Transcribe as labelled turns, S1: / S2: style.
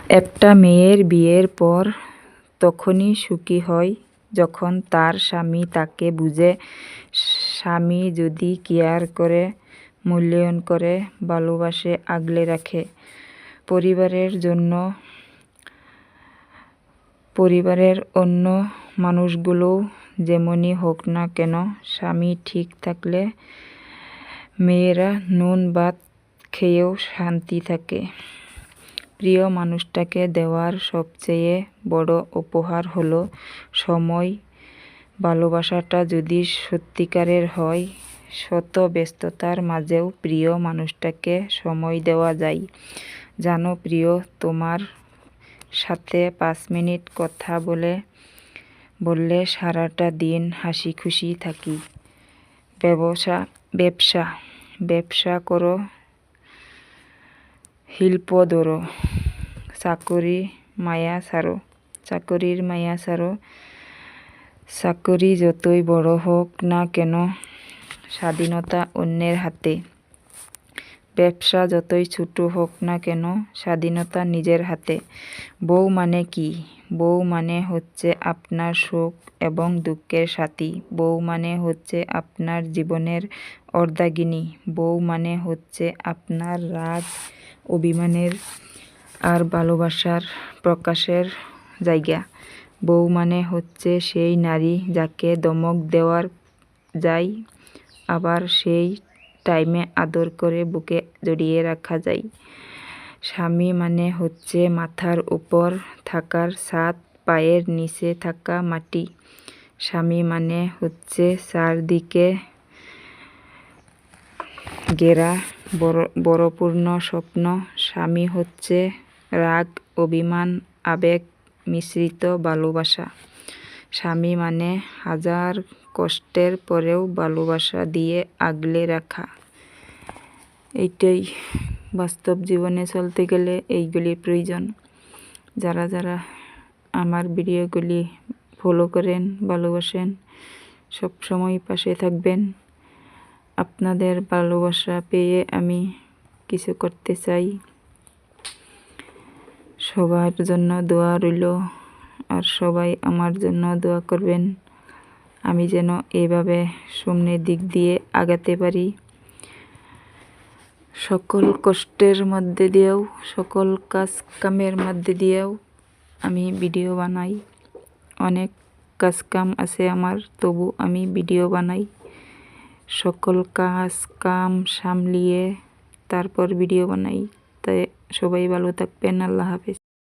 S1: একটা মেয়ের বিয়ের পর তখনই সুখী হয় যখন তার স্বামী তাকে বুঝে। স্বামী যদি কেয়ার করে, মূল্যায়ন করে, ভালোবাসে, আগলে রাখে। পরিবারের অন্য মানুষগুলোও যেমনই হোক না কেন, স্বামী ঠিক থাকলে মেয়েরা নুন ভাত খেয়েও শান্তি থাকে। প্রিয় মানুষটাকে দেওয়ার সবচেয়ে বড় উপহার হলো সময়। ভালোবাসাটা যদি সত্যিকারের হয়, শত ব্যস্ততার মাঝেও প্রিয় মানুষটাকে সময় দেওয়া যায়। জানো প্রিয়, তোমার সাথে 5 মিনিট কথা বললে সারাটা দিন হাসি খুশি থাকি। ব্যবসা করো, শিল্প ধরো, চাকরির মায়া ছাড়ো। চাকরি যতই বড় হোক না কেন, স্বাধীনতা অন্যের হাতে। ব্যবসা যতই ছোট হোক না কেন, স্বাধীনতা নিজের হাতে। বউ মানে কি? বউ মানে হচ্ছে আপনার সুখ এবং দুঃখের সাথী। বউ মানে হচ্ছে আপনার জীবনের অর্ধাঙ্গিনী। বউ মানে হচ্ছে আপনার রাগ, অভিমানের আর ভালোবাসার প্রকাশের জায়গা। বউ মানে হচ্ছে সেই নারী যাকে ধমক দেওয়া যায়, আবার সেই টাইমে আদর করে বুকে জড়িয়ে রাখা যায়। স্বামী মানে হচ্ছে মাথার উপর থাকার ছাদ, পায়ের নিচে থাকা মাটি। স্বামী মানে হচ্ছে চারদিকে ঘেরা বড়পূর্ণ স্বপ্ন। স্বামী হচ্ছে রাগ, অভিমান, আবেগ মিশ্রিত ভালোবাসা। স্বামী মানে হাজার কষ্টের পরেও ভালোবাসা দিয়ে আগলে রাখা। এইটাই বাস্তব জীবনে চলতে গেলে এইগুলি প্রয়োজন। যারা আমার ভিডিওগুলি ফলো করেন, ভালোবাসেন, সবসময় পাশে থাকবেন। আপনাদের ভালোবাসা পেয়ে আমি কিছু করতে চাই। সবার জন্য দোয়া রইল, আর সবাই আমার জন্য দোয়া করবেন, আমি যেন এইভাবে সামনের দিক দিয়ে আগাতে পারি। সকল কষ্টের মধ্যে দিয়েও, সকল কাজ কামের মধ্যে দিয়েও আমি ভিডিও বানাই। অনেক কাজ কাম আছে আমার, তবু আমি ভিডিও বানাই। সকল কাজ কাম সামলিয়ে তারপর ভিডিও বানাই। তাই সবাই ভালো থাকবেন। আল্লাহ হাফেজ।